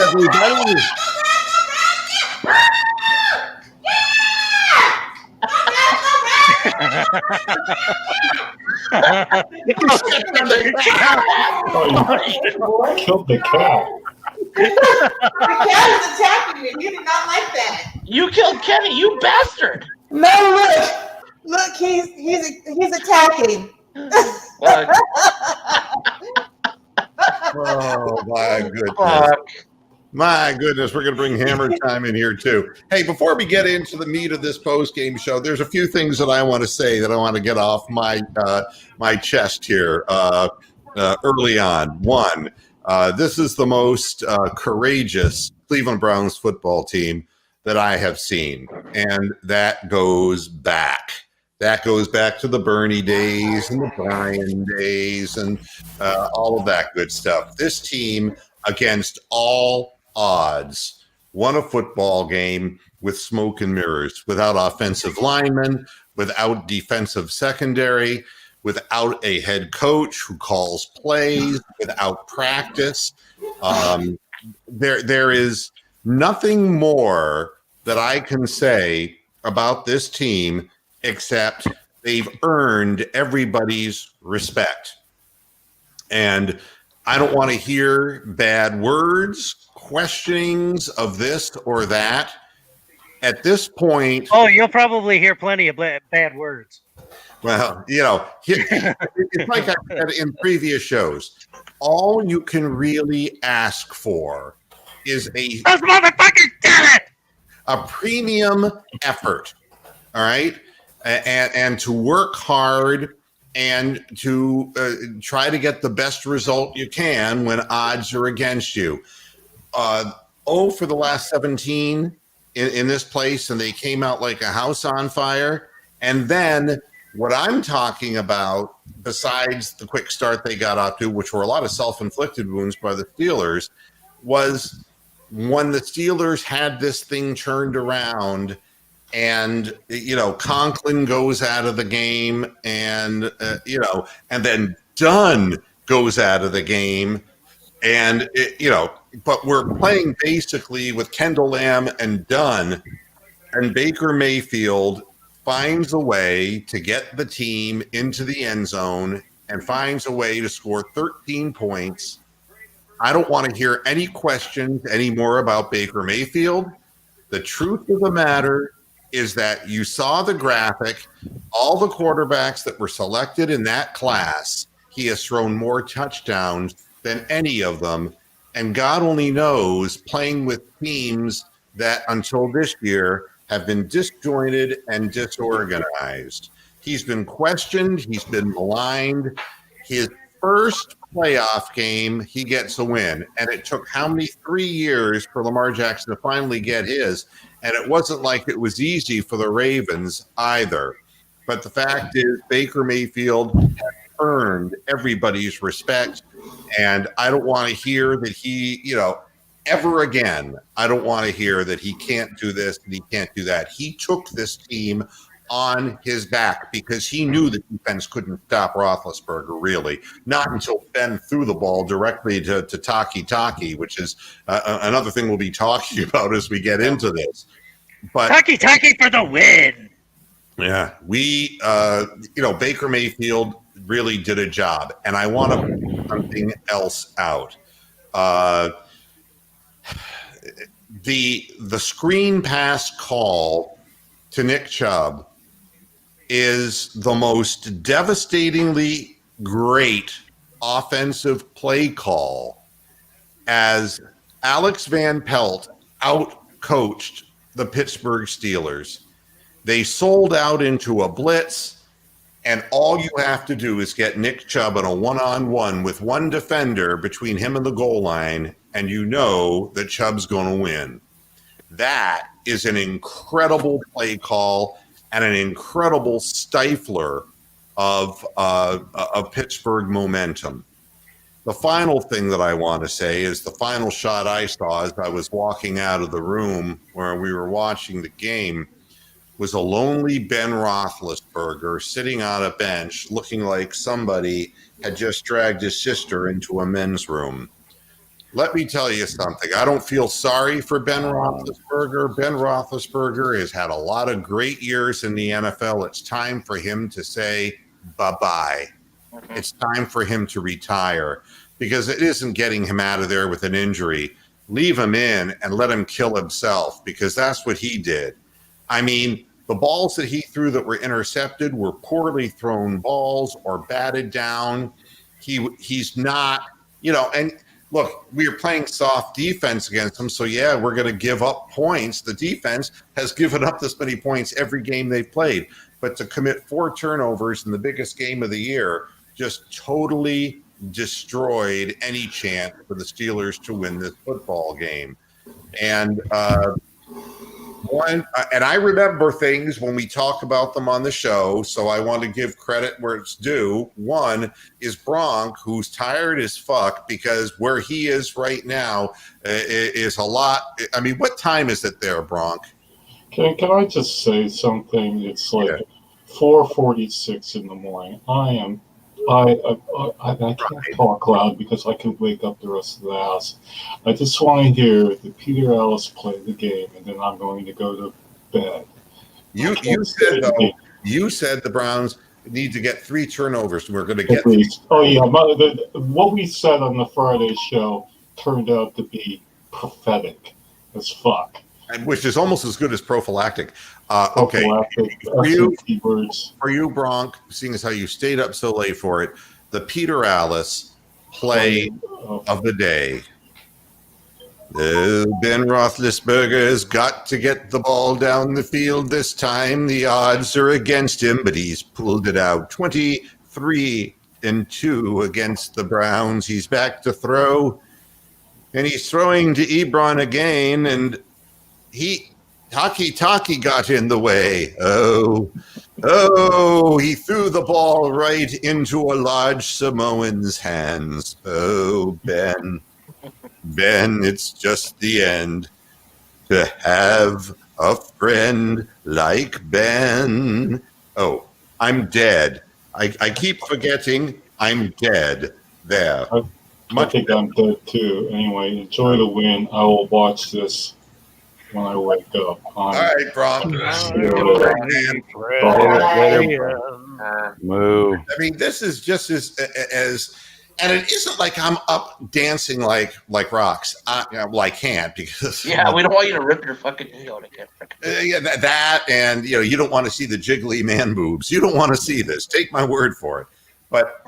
everybody. Killed the cat. The cat is attacking me. You did not like that. You killed Kenny, you bastard. No, look, he's attacking. Oh, my goodness. Fuck. My goodness, we're going to bring Hammer Time in here, too. Hey, before we get into the meat of this post-game show, there's a few things that I want to say that I want to get off my chest here early on. One, this is the most courageous Cleveland Browns football team that I have seen, and that goes back. That goes back to the Bernie days and the Brian days and all of that good stuff. This team, against all odds, won a football game with smoke and mirrors, without offensive linemen, without defensive secondary, without a head coach who calls plays, without practice. There is nothing more that I can say about this team except they've earned everybody's respect. And I don't want to hear bad words, questionings of this or that. At this point... Oh, you'll probably hear plenty of bad words. Well, it's like I said in previous shows. All you can really ask for is Those motherfuckers did it! A premium effort, all right? And to work hard and to try to get the best result you can when odds are against you. For the last 17 in this place, and they came out like a house on fire. And then what I'm talking about, besides the quick start they got off to, which were a lot of self-inflicted wounds by the Steelers, was when the Steelers had this thing turned around and, Conklin goes out of the game and, and then Dunn goes out of the game and, but we're playing basically with Kendall Lamb and Dunn, and Baker Mayfield finds a way to get the team into the end zone and finds a way to score 13 points. I don't want to hear any questions anymore about Baker Mayfield. The truth of the matter is that you saw the graphic, all the quarterbacks that were selected in that class, he has thrown more touchdowns than any of them. And God only knows, playing with teams that until this year have been disjointed and disorganized. He's been questioned. He's been maligned. His first playoff game, he gets a win. And it took how many 3 years for Lamar Jackson to finally get his? And it wasn't like it was easy for the Ravens either. But the fact is, Baker Mayfield has earned everybody's respect. And I don't want to hear that he, ever again, I don't want to hear that he can't do this and he can't do that. He took this team on his back because he knew the defense couldn't stop Roethlisberger, really. Not until Ben threw the ball directly to Taki, which is another thing we'll be talking about as we get into this. But Taki for the win. Yeah, we, Baker Mayfield really did a job. And I want to point something else out. The screen pass call to Nick Chubb is the most devastatingly great offensive play call, as Alex Van Pelt out-coached the Pittsburgh Steelers. They sold out into a blitz, and all you have to do is get Nick Chubb on a one-on-one with one defender between him and the goal line, and you know that Chubb's going to win. That is an incredible play call and an incredible stifler of Pittsburgh momentum. The final thing that I want to say is the final shot I saw as I was walking out of the room where we were watching the game was a lonely Ben Roethlisberger sitting on a bench looking like somebody had just dragged his sister into a men's room. let me tell you something. I don't feel sorry for Ben Roethlisberger. Ben Roethlisberger has had a lot of great years in the NFL. It's time for him to say bye-bye. It's time for him to retire because it isn't getting him out of there with an injury. Leave him in and let him kill himself because that's what he did. I mean, the balls that he threw that were intercepted were poorly thrown balls or batted down. He's not, and look, we are playing soft defense against him. So, yeah, we're going to give up points. The defense has given up this many points every game they've played. But to commit 4 turnovers in the biggest game of the year just totally destroyed any chance for the Steelers to win this football game. And I remember things when we talk about them on the show, so I want to give credit where it's due. One is Bronk, who's tired as fuck because where he is right now is a lot. I mean, what time is it there, Bronk? Can I just say something? It's like 4:46 in the morning. I can't talk loud because I could wake up the rest of the house. I just want to hear the Peter Ellis play the game, and then I'm going to go to bed. You said the Browns need to get 3 turnovers. We're going to get at least. Oh yeah, what we said on the Friday show turned out to be prophetic as fuck. Which is almost as good as prophylactic. Okay, for you, Bronk, seeing as how you stayed up so late for it, the Peter Ellis play of the day. Ben Roethlisberger has got to get the ball down the field this time. The odds are against him, but he's pulled it out. 23-2 against the Browns. He's back to throw, and he's throwing to Ebron again, and Taki got in the way. Oh, he threw the ball right into a large Samoan's hands. Oh, Ben, it's just the end. To have a friend like Ben. Oh, I'm dead. I keep forgetting I'm dead. There. I think I'm dead too. Anyway, enjoy the win. I will watch this when I wake up. All right, Bronk. Moo. I mean, this is just as and it isn't like I'm up dancing like rocks. Well, I can't because we don't want you to rip your fucking knee out again. That and you don't want to see the jiggly man boobs. You don't want to see this. Take my word for it. But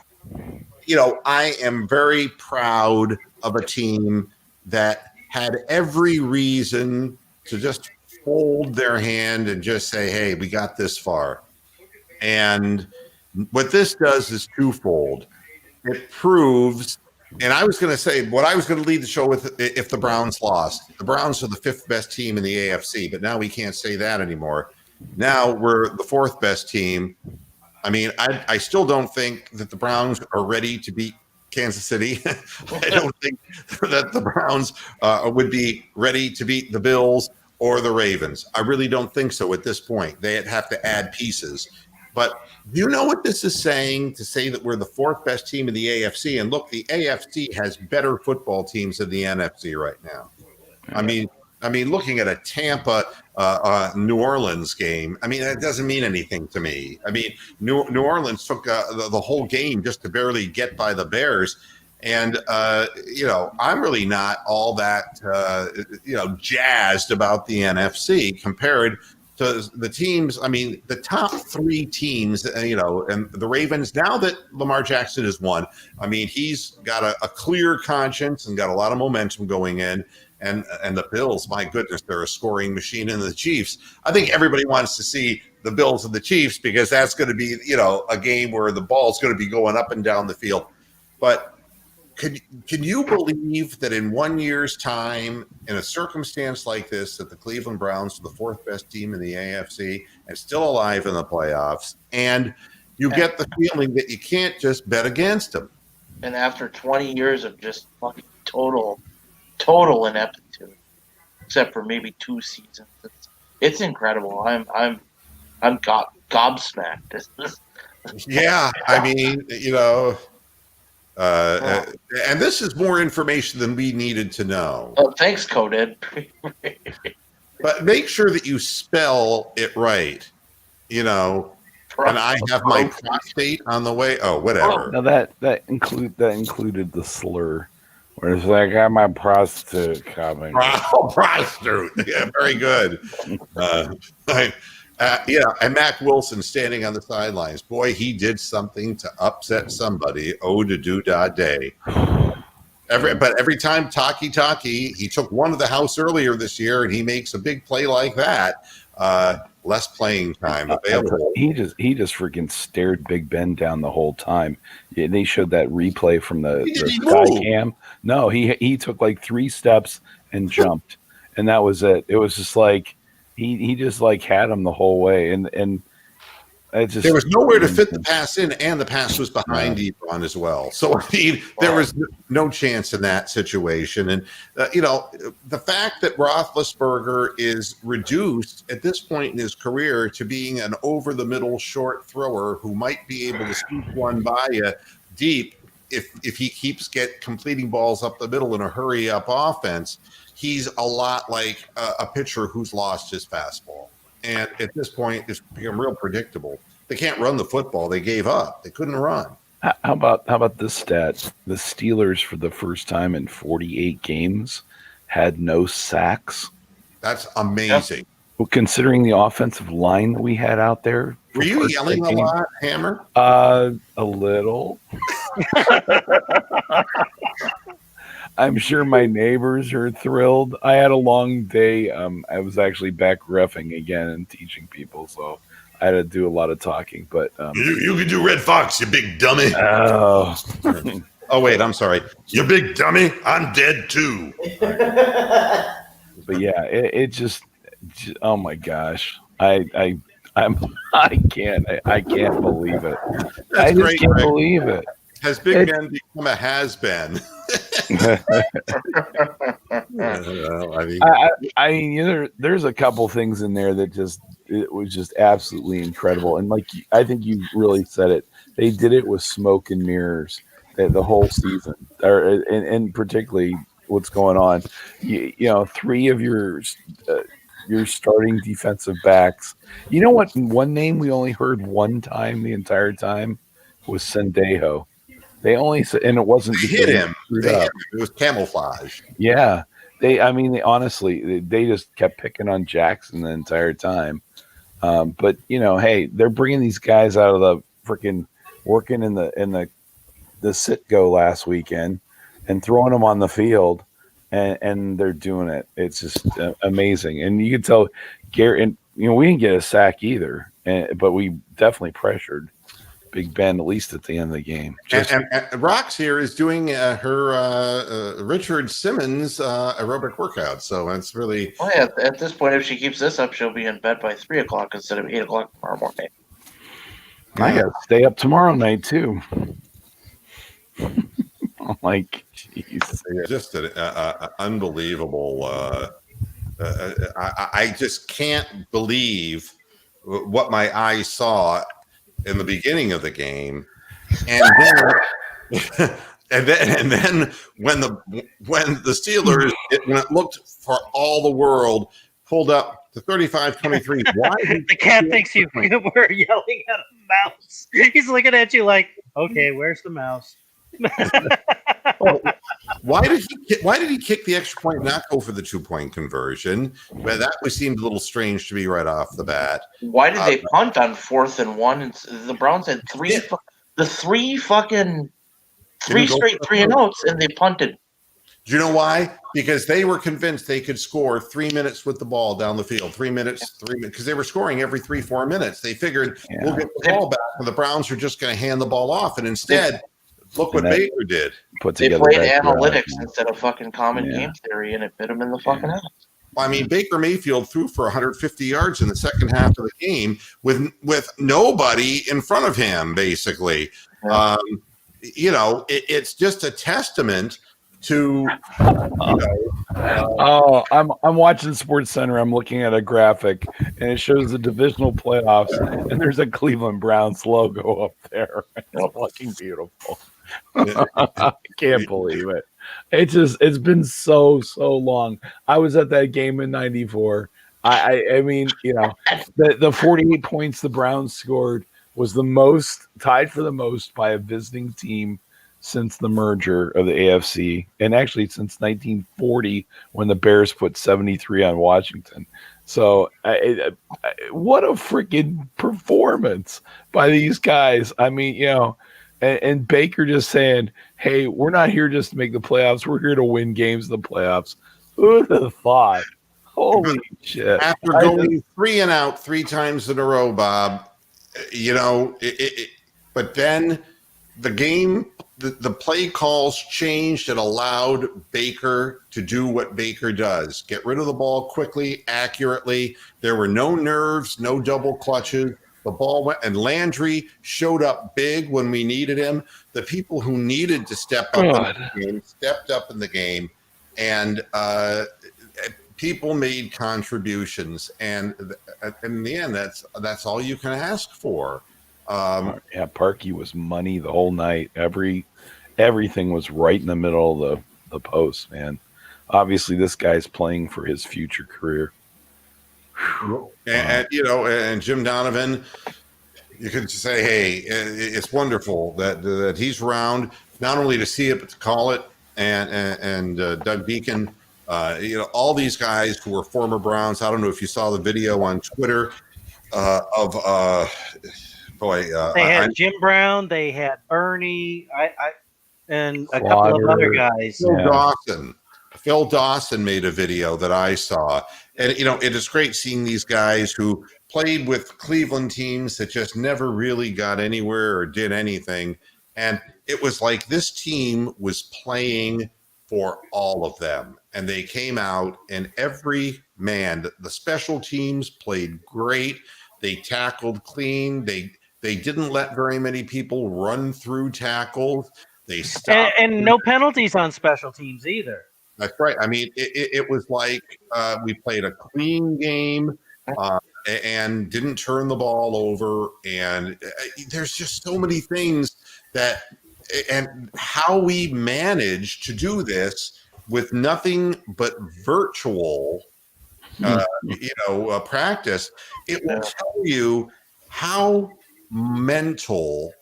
I am very proud of a team that had every reason to just fold their hand and just say, hey, we got this far. And what this does is twofold. It proves, and I was going to say, what I was going to lead the show with if the Browns lost. The Browns are the 5th best team in the AFC, but now we can't say that anymore. Now we're the 4th best team. I mean, I still don't think that the Browns are ready to beat Kansas City. I don't think that the Browns would be ready to beat the Bills or the Ravens. I really don't think so at this point. They'd have to add pieces. But do you know what this is saying to say that we're the 4th best team in the AFC? And look, the AFC has better football teams than the NFC right now. I mean, looking at a Tampa New Orleans game, I mean, that doesn't mean anything to me. I mean, New Orleans took the whole game just to barely get by the Bears. And, I'm really not all that, jazzed about the NFC compared to the teams. I mean, the top 3 teams, and the Ravens, now that Lamar Jackson has won, I mean, he's got a clear conscience and got a lot of momentum going in. And the Bills, my goodness, they're a scoring machine. And the Chiefs, I think everybody wants to see the Bills and the Chiefs because that's going to be, a game where the ball's going to be going up and down the field. But can you believe that in 1 year's time, in a circumstance like this, that the Cleveland Browns are the 4th best team in the AFC and still alive in the playoffs, and you get the feeling that you can't just bet against them? And after 20 years of just fucking total ineptitude, except for maybe 2 seasons, it's incredible. I'm gobsmacked. Yeah, I mean, And this is more information than we needed to know. Oh, thanks, Coded. But make sure that you spell it right. You know, and I have my prostate on the way. Oh, whatever. Now that included the slur, where it's like, I got my prostitute coming. Prostitute. Yeah, very good. And Mac Wilson standing on the sidelines. Boy, he did something to upset somebody. Oh, to do da day. But every time Taki, he took one to the house earlier this year, and he makes a big play like that. Less playing time available. He just freaking stared Big Ben down the whole time. Yeah, they showed that replay from the sky cam. No, he took like 3 steps and jumped, and that was it. It was just like he just like had him the whole way, and it just, there was nowhere to fit the pass in, and the pass was behind Ebron as well. So there was no chance in that situation. And the fact that Roethlisberger is reduced at this point in his career to being an over-the-middle short thrower who might be able to scoop one by you deep if he keeps completing balls up the middle in a hurry-up offense, he's a lot like a pitcher who's lost his fastball. And at this point, it's become real predictable. They can't run the football. They gave up. They couldn't run. How about this stat? The Steelers, for the first time in 48 games, had no sacks. That's amazing. Well, considering the offensive line that we had out there. Were you yelling a lot, Hammer? A little. I'm sure my neighbors are thrilled. I had a long day. I was actually back reffing again and teaching people, so I had to do a lot of talking. But you can do Red Fox, you big dummy. Oh, wait, I'm sorry. You big dummy. I'm dead too. But yeah, it just oh my gosh, I can't believe it. I just can't believe it. Has Big Ben become a has-been? There's a couple things in there that it was just absolutely incredible. And like I think you really said it, they did it with smoke and mirrors the whole season, and particularly what's going on. 3 of your starting defensive backs. You know what? One name we only heard one time the entire time was Sendejo. They only said, and it wasn't hit him. It was camouflage. Yeah, they honestly just kept picking on Jackson the entire time. But hey, they're bringing these guys out of the freaking working in the sit-go last weekend and throwing them on the field, and they're doing it. It's just amazing, and you can tell Garrett. And we didn't get a sack either, but we definitely pressured Big Ben, at least at the end of the game. And Rox here is doing her Richard Simmons aerobic workout. So it's really... Oh, yeah. At this point, if she keeps this up, she'll be in bed by 3 o'clock instead of 8 o'clock tomorrow morning. I got to stay up tomorrow night, too. I'm like, jeez. Just an unbelievable... I just can't believe what my eyes saw in the beginning of the game, and then when the Steelers, when it looked for all the world, pulled up to 35-23. Why the cat thinks you were yelling at a mouse. He's looking at you like, okay, where's the mouse? Why did he kick the extra point and not go for the 2-point conversion? But that seemed a little strange to me right off the bat. Why did they punt on 4th and 1? And the Browns had three straight 3-and-outs, and they punted. Do you know why? Because they were convinced they could score 3 minutes with the ball down the field. 3 minutes, because they were scoring every 3-4 minutes. They figured we'll get the ball back, and the Browns are just going to hand the ball off. And instead, look what Baker did. They played analytics instead of fucking common game theory, and it bit them in the fucking ass. I mean, Baker Mayfield threw for 150 yards in the second half of the game with nobody in front of him, basically. Yeah. It's just a testament to. I'm watching Sports Center. I'm looking at a graphic, and it shows the divisional playoffs, and there's a Cleveland Browns logo up there. It's fucking beautiful. I can't believe it. It's been so long. I was at that game in '94. I mean, the 48 points the Browns scored was the most, tied for the most by a visiting team since the merger of the AFC, and actually since 1940 when the Bears put 73 on Washington. So, what a freaking performance by these guys. I mean, and Baker just saying, hey, we're not here just to make the playoffs. We're here to win games in the playoffs. Who would have thought? Holy shit. After going 3 and out 3 times in a row, Bob, but then the game, the play calls changed and allowed Baker to do what Baker does. Get rid of the ball quickly, accurately. There were no nerves, no double clutches. The ball went, and Landry showed up big when we needed him. The people who needed to step up in the game stepped up in the game, and people made contributions. And in the end, that's all you can ask for. Parkey was money the whole night. Everything was right in the middle of the post, man. Obviously, this guy's playing for his future career. And Jim Donovan, you could say, hey, it's wonderful that he's around, not only to see it but to call it. And Doug Beacon, all these guys who were former Browns. I don't know if you saw the video on Twitter of they had Jim Brown, they had Bernie, and a couple of other guys. Phil Dawson made a video that I saw. And, it is great seeing these guys who played with Cleveland teams that just never really got anywhere or did anything. And it was like this team was playing for all of them. And they came out, and every man, the special teams played great. They tackled clean. They didn't let very many people run through tackles. They stopped. And no penalties on special teams either. That's right. I mean, it was like we played a clean game and didn't turn the ball over. And there's just so many things and how we managed to do this with nothing but virtual, practice. It will tell you how mental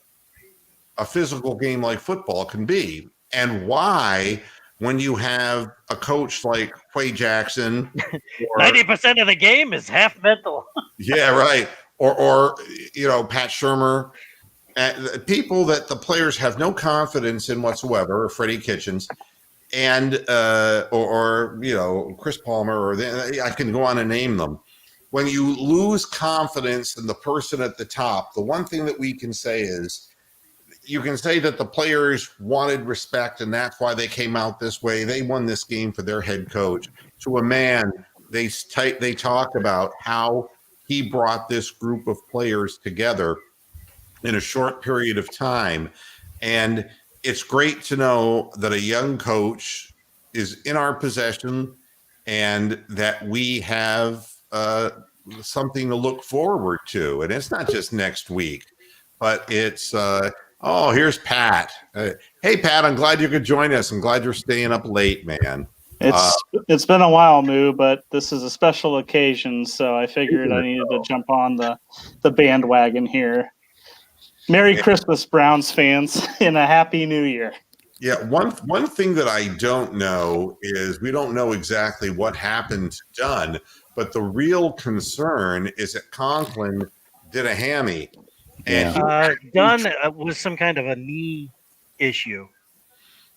a physical game like football can be, and why. When you have a coach like Quay Jackson, 90% of the game is half mental. Yeah, right. Or Pat Shurmur, people that the players have no confidence in whatsoever, or Freddie Kitchens, and Chris Palmer, or I can go on and name them. When you lose confidence in the person at the top, the one thing that we can say is, you can say that the players wanted respect, and that's why they came out this way. They won this game for their head coach. To a man, they talk about how he brought this group of players together in a short period of time. And it's great to know that a young coach is in our possession and that we have something to look forward to. And it's not just next week, but it's here's Pat. Hey, Pat, I'm glad you could join us. I'm glad you're staying up late, man. It's been a while, Moo, but this is a special occasion, so I figured I needed to jump on the bandwagon here. Merry Christmas, Browns fans, and a Happy New Year. Yeah, one thing that I don't know is we don't know exactly what happened to Dunn, but the real concern is that Conklin did a hammy. And Dunn was some kind of a knee issue.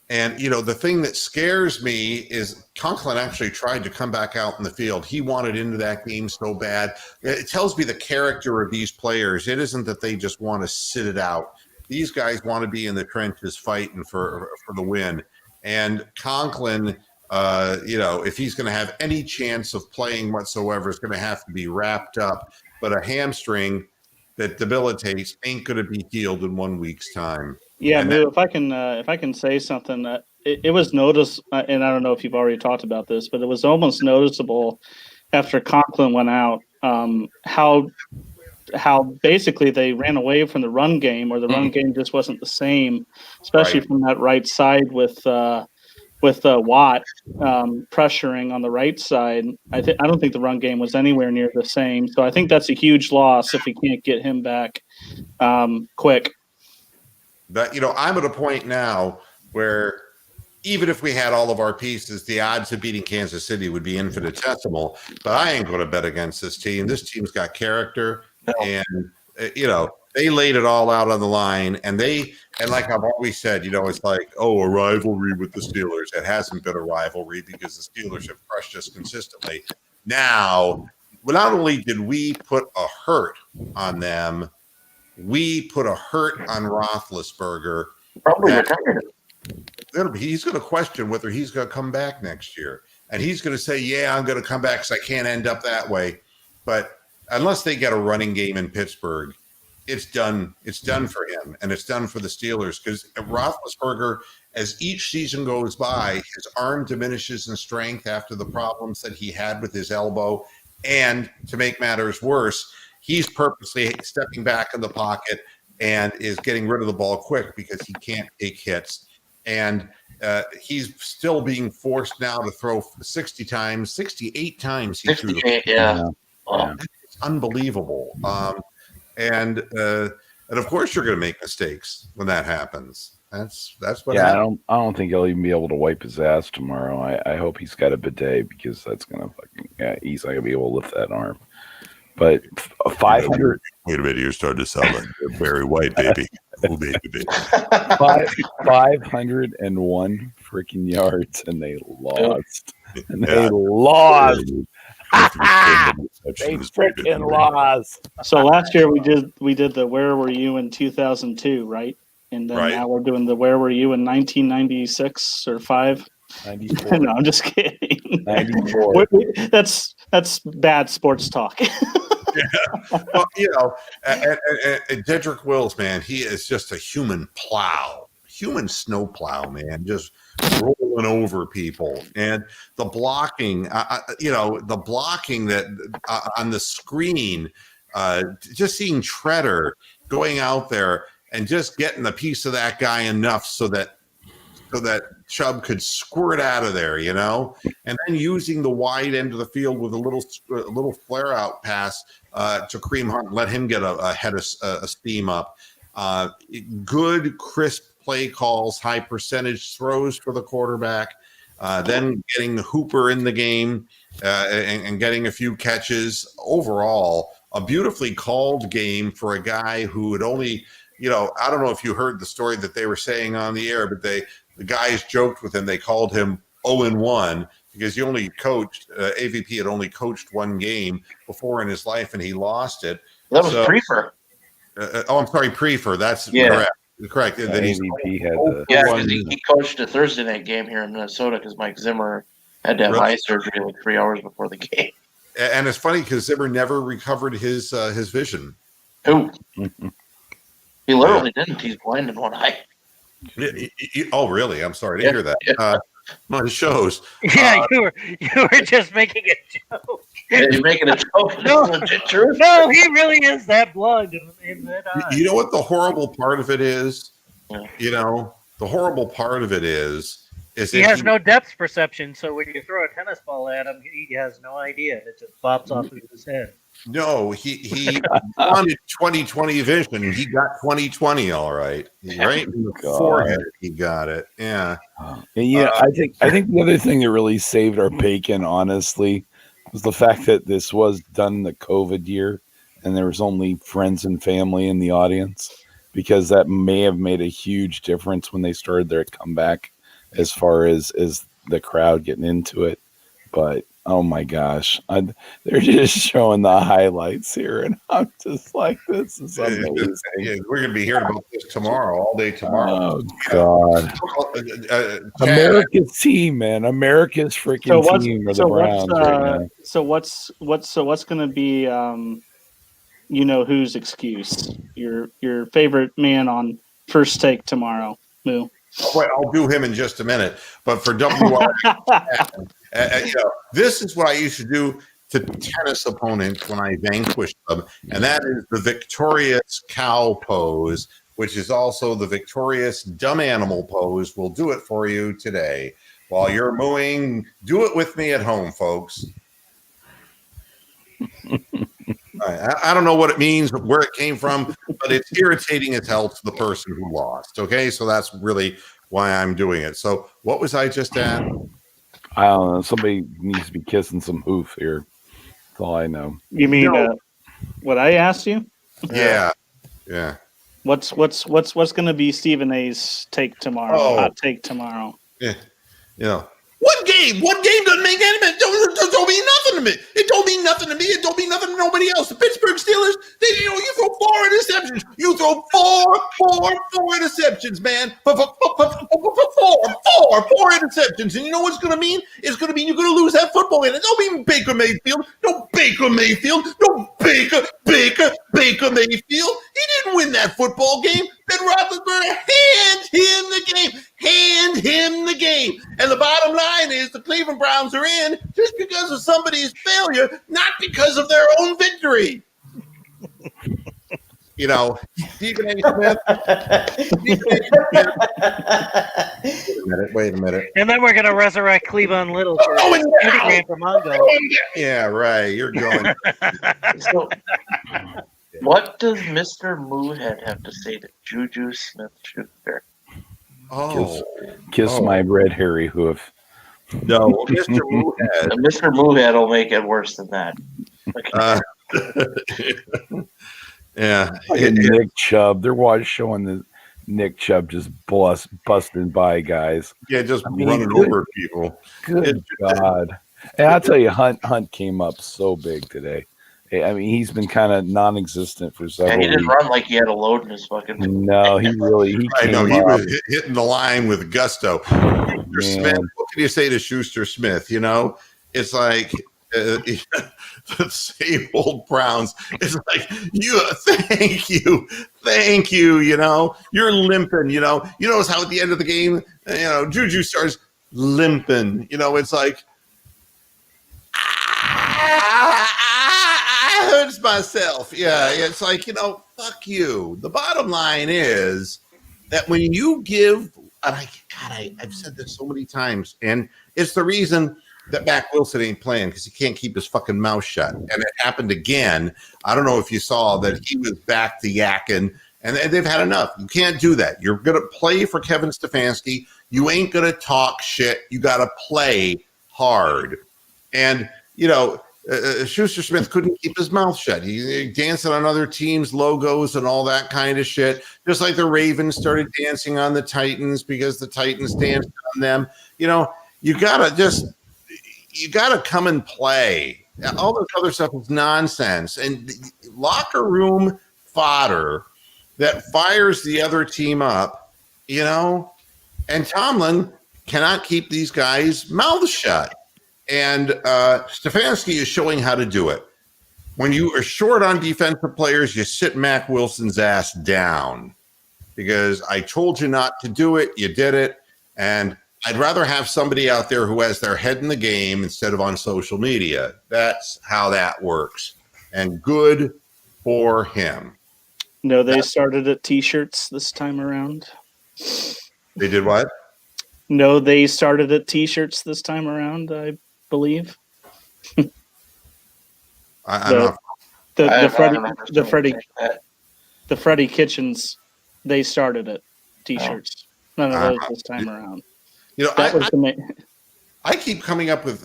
And, the thing that scares me is Conklin actually tried to come back out in the field. He wanted into that game so bad. It tells me the character of these players. It isn't that they just want to sit it out. These guys want to be in the trenches fighting for the win. And Conklin, if he's going to have any chance of playing whatsoever, is going to have to be wrapped up. But a hamstring that debilitates ain't going to be healed in 1 week's time. Yeah, Moo, if I can say something, it was noticed, and I don't know if you've already talked about this, but it was almost noticeable after Conklin went out how how basically they ran away from the run game, or the run game just wasn't the same, especially Right. from that right side with Watt pressuring on the right side. I don't think the run game was anywhere near the same. So I think that's a huge loss if we can't get him back quick. But I'm at a point now where even if we had all of our pieces, the odds of beating Kansas City would be infinitesimal. But I ain't going to bet against this team. This team's got character, and they laid it all out on the line. And like I've always said, it's like, a rivalry with the Steelers. It hasn't been a rivalry because the Steelers have crushed us consistently. Now, not only did we put a hurt on them, we put a hurt on Roethlisberger. Probably retired. He's going to question whether he's going to come back next year. And he's going to say, yeah, I'm going to come back because I can't end up that way. But unless they get a running game in Pittsburgh, it's done. It's done for him, and it's done for the Steelers, because Roethlisberger, as each season goes by, his arm diminishes in strength after the problems that he had with his elbow. And to make matters worse, he's purposely stepping back in the pocket and is getting rid of the ball quick because he can't take hits. And he's still being forced now to throw 68 times he threw the ball. Yeah. It's unbelievable. And of course you're going to make mistakes when that happens. That's what happens. I don't think he'll even be able to wipe his ass tomorrow. I hope he's got a bidet, because that's going to he's not going to be able to lift that arm. But 500. Wait a minute, you're starting to sound like a Barry White, baby. Oh, baby. 501 freaking yards, and they lost. And they lost. They freaking lost. So last year we did the Where Were You in 2002, right? And then now we're doing the Where Were You in 1996 or 5? 94. No, I'm just kidding. 94. That's bad sports talk. Well, and Dedrick Wills, man, he is just a human snow plow, man, just rolling over people. And the blocking, the blocking that on the screen, just seeing Treader going out there and just getting a piece of that guy enough so that Chubb could squirt out of there, and then using the wide end of the field with a little flare out pass to Kareem Hunt, let him get a head of steam up. Good, crisp play calls, high percentage throws for the quarterback, then getting Hooper in the game and getting a few catches. Overall, a beautifully called game for a guy who had only, I don't know if you heard the story that they were saying on the air, but the guys joked with him. They called him 0-1 because he only coached, AVP had only coached one game before in his life, and he lost it. That was Prefer. I'm sorry, Prefer. That's correct. AVP had because he coached a Thursday night game here in Minnesota because Mike Zimmer had to have eye surgery like 3 hours before the game. And it's funny because Zimmer never recovered his vision. Who? He literally didn't. He's blind in one eye. Oh, really? I'm sorry to hear that. Well, it shows. Yeah, you were just making a joke. Yeah, you're making a joke. No, legit truth. No, he really is that blind in that eye. You know what the horrible part of it is? Yeah. The horrible part of it is he has no depth perception, so when you throw a tennis ball at him, he has no idea. It just pops off of his head. No, he wanted 20/20 vision. He got 20/20, all right. Right in the forehead, he got it. Yeah. I think the other thing that really saved our bacon, honestly, was the fact that this was done in the COVID year, and there was only friends and family in the audience, because that may have made a huge difference when they started their comeback, as far as the crowd getting into it. But oh my gosh, they're just showing the highlights here, and I'm just like, this is amazing. Yeah, we're going to be hearing about this tomorrow, all day tomorrow. Oh God, America's team, man, America's freaking team are the Browns right now. So what's going to be, whose excuse? Your favorite man on First Take tomorrow, Moo. Wait, I'll do him in just a minute. But for WR, this is what I used to do to tennis opponent when I vanquish them, and that is the victorious cow pose, which is also the victorious dumb animal pose. We'll do it for you today. While you're mooing, do it with me at home, folks. I don't know what it means, where it came from, but it's irritating as hell to the person who lost. Okay, so that's really why I'm doing it. So what was I just at? I don't know. Somebody needs to be kissing some hoof here. That's all I know. You mean what I asked you? Yeah. What's going to be Stephen A's take tomorrow? Hot take tomorrow. Yeah. One game doesn't make any. Don't mean nothing to me. It don't mean nothing to me. It don't mean nothing to nobody else. The Pittsburgh Steelers, you throw 4 interceptions. You throw four interceptions, man. Four interceptions. And you know what it's going to mean? It's going to mean you're going to lose that football game. It don't mean Baker Mayfield. No Baker Mayfield. No Baker Mayfield. He didn't win that football game. Ben Roethlisberger hand him the game. And the bottom line is the Cleveland Browns are in just because of somebody's failure, not because of their own victory. Stephen A. Smith. Wait a minute. And then we're going to resurrect Cleveland Little. Yeah, right. You're going. So, what does Mr. Moohead have to say to Juju Smith-Schuster? Kiss my red hairy hoof. No, Mr. Moohead. Mr. Moohead will make it worse than that. Yeah. Nick Chubb. They're showing the Nick Chubb just busting by guys. Yeah, just running over people. Good God. And I'll tell you, Hunt came up so big today. I mean, he's been kind of non-existent for several weeks. He didn't run like he had a load in his fucking... No, he came up. He was hitting the line with gusto. Schuster Smith, what can you say to Schuster Smith? It's like the same old Browns. It's like, thank you, you're limping, you notice how at the end of the game, Juju starts limping, it's like, I hurts myself. Yeah, it's like, fuck you. The bottom line is that when you give, and I've said this so many times, and it's the reason that Mac Wilson ain't playing, because he can't keep his fucking mouth shut. And it happened again. I don't know if you saw that he was back to yakking, and they've had enough. You can't do that. You're going to play for Kevin Stefanski. You ain't going to talk shit. You got to play hard. And, Schuster Smith couldn't keep his mouth shut. He dancing on other teams' logos and all that kind of shit. Just like the Ravens started dancing on the Titans because the Titans danced on them. You gotta come and play. All this other stuff is nonsense. And locker room fodder that fires the other team up, and Tomlin cannot keep these guys' mouths shut. And Stefanski is showing how to do it. When you are short on defensive players, you sit Mac Wilson's ass down. Because I told you not to do it, you did it. And I'd rather have somebody out there who has their head in the game instead of on social media. That's how that works. And good for him. No, they started at T-shirts this time around. They did what? No, they started at T-shirts this time around, I believe. The Freddie Kitchens, they started at T-shirts. None of those this time around. I keep coming up with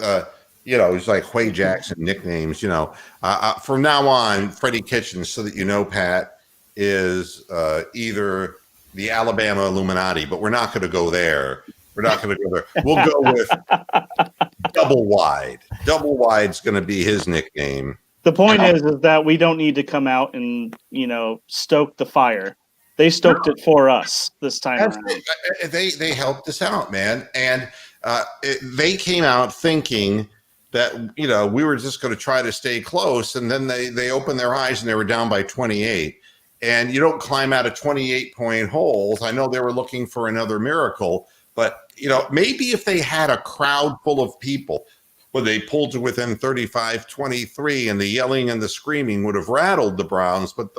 it's like Huey Jackson nicknames. From now on, Freddie Kitchens, so that Pat, is either the Alabama Illuminati, but we're not going to go there. We'll go with Double Wide. Double Wide's going to be his nickname. The point is that we don't need to come out and, stoke the fire. They stoked it for us this time around. They helped us out, man. And they came out thinking that, we were just going to try to stay close. And then they opened their eyes and they were down by 28. And you don't climb out of 28-point holes. I know they were looking for another miracle. But, maybe if they had a crowd full of people, when they pulled to within 35-23, and the yelling and the screaming would have rattled the Browns. But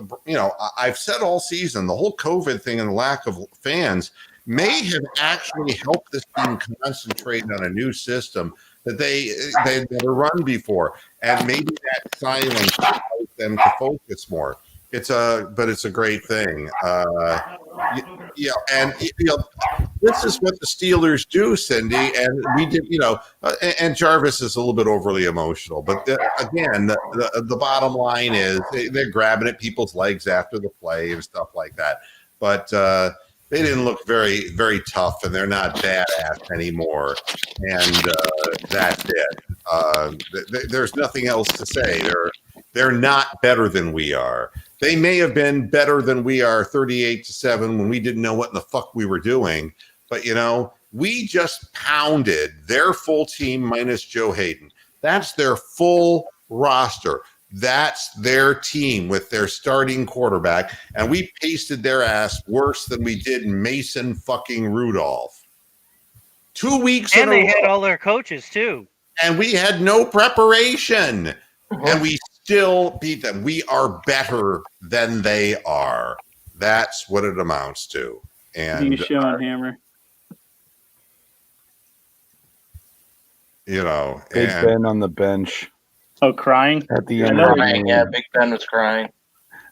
I've said all season, the whole COVID thing and the lack of fans may have actually helped this team concentrate on a new system that they'd never run before, and maybe that silence allowed them to focus more. It's a great thing. This is what the Steelers do, Cindy, and we did. And Jarvis is a little bit overly emotional, but again, the bottom line is they're grabbing at people's legs after the play and stuff like that. But they didn't look very, very tough, and they're not badass anymore. And that's it. There's nothing else to say. They're not better than we are. They may have been better than we are 38-7 when we didn't know what in the fuck we were doing. But, we just pounded their full team minus Joe Hayden. That's their full roster. That's their team with their starting quarterback. And we pasted their ass worse than we did Mason fucking Rudolph. 2 weeks And in a they had row. all their coaches, too. And we had no preparation. And we still beat them. We are better than they are. That's what it amounts to. And You showing Hammer? Big and Ben on the bench Oh, crying. at the I end know. of the Crying, game. yeah, Big Ben was crying.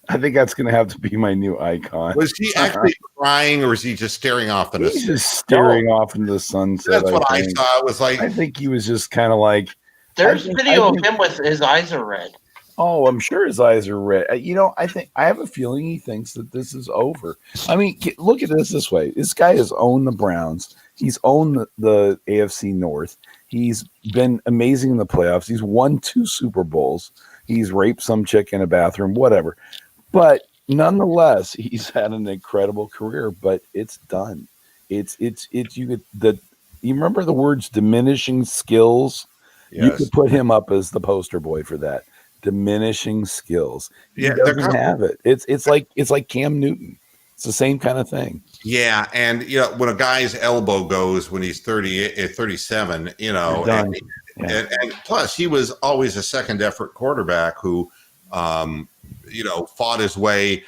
I think that's going to have to be my new icon. was he actually crying, or was he just staring off in the He's just staring off into the sunset. That's what I think. saw. It was like, I think he was just kind of like, There's I video think- of him with his eyes are red. oh, I'm sure his eyes are red. I have a feeling he thinks that this is over. I mean, look at this way. This guy has owned the Browns. He's owned the AFC North. He's been amazing in the playoffs. He's won 2 Super Bowls. He's raped some chick in a bathroom, whatever. But nonetheless, he's had an incredible career, but it's done. You remember the words diminishing skills? You yes. could put him up as the poster boy for that. Diminishing skills. He Yeah, they're doesn't have it. It's like Cam Newton. It's the same kind of thing. Yeah, and when a guy's elbow goes when he's 37, You're done. and plus he was always a second effort quarterback who fought his way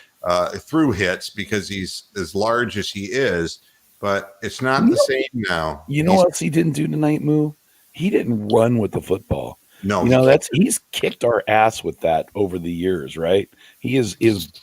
through hits because he's as large as he is, but it's not the same now. You know what else he didn't do tonight, Moo? He didn't run with the football. No, He's kicked our ass with that over the years, right? He is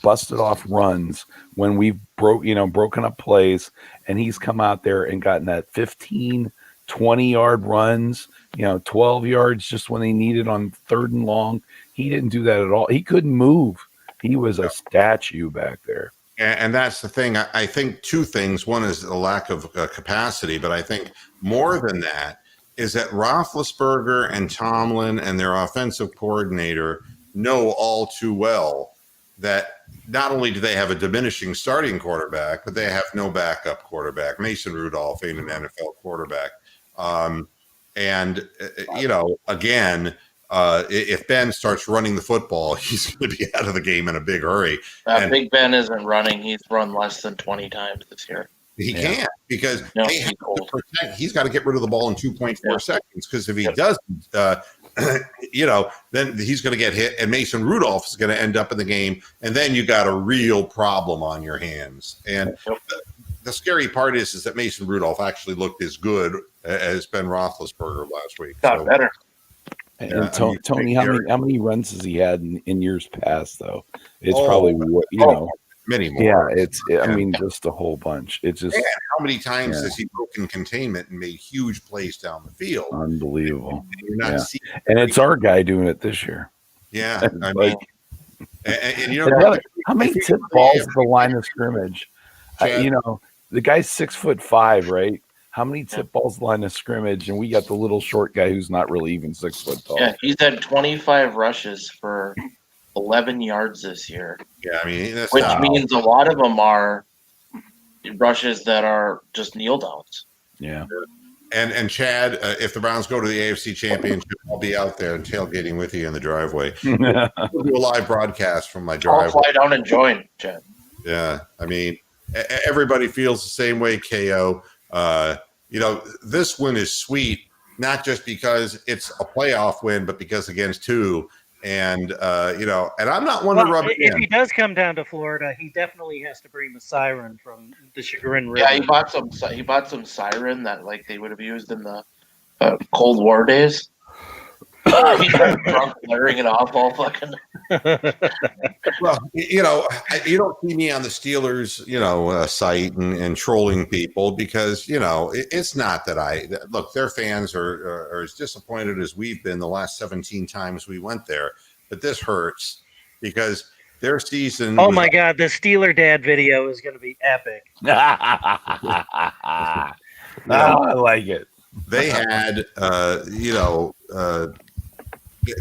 busted off runs when we've broken up plays, and he's come out there and gotten that 15, 20-yard runs, 12 yards just when they needed on 3rd and long. He didn't do that at all. He couldn't move. He was a statue back there. And that's the thing. I think 2 things. One is the lack of capacity, but I think more than that is that Roethlisberger and Tomlin and their offensive coordinator know all too well that not only do they have a diminishing starting quarterback, but they have no backup quarterback. Mason Rudolph ain't an NFL quarterback. Again, if Ben starts running the football, he's going to be out of the game in a big hurry. And Big Ben isn't running. He's run less than 20 times this year. he can't because No, they he's have to old. protect. He's got to get rid of the ball in 2.4 Yeah. seconds because if he Yep. doesn't, then he's going to get hit, and Mason Rudolph is going to end up in the game, and then you got a real problem on your hands. And Yep. the scary part is that Mason Rudolph actually looked as good as Ben Roethlisberger last week. Got So, better. And Yeah, Tony, how many runs has he had in years past? Though it's Oh, probably many yeah, more. just a whole bunch. It's just How many times Yeah. has he broken containment and made huge plays down the field? unbelievable. You're not Yeah. seeing And it's our guy doing it this year. Yeah, I mean, Like, and how many tip balls at the line of scrimmage? Chad? The guy's 6'5", right? How many tip balls line of scrimmage? And we got the little short guy who's not really even 6 foot tall. Yeah, he's had 25 rushes for 11 yards this year, yeah, I mean, that's which not, means a lot of them are rushes that are just kneel downs. Yeah. and Chad, if the Browns go to the AFC Championship, I'll be out there and tailgating with you in the driveway. We'll do a live broadcast from my I'll driveway. fly down and join, Chad. Yeah, I mean, everybody feels the same way. KO, this win is sweet, not just because it's a playoff win, but because against two. And and I'm not one to rub it if in. he does come down to Florida, he definitely has to bring the siren from the Chagrin River. Yeah, he bought some siren that like they would have used in the Cold War days. He got drunk, blaring it off all fucking. Well, you don't see me on the Steelers, site and trolling people because it's not that look. Their fans are as disappointed as we've been the last 17 times we went there, but this hurts because their season. Oh my God, the Steeler Dad video is going to be epic. I like it. They had,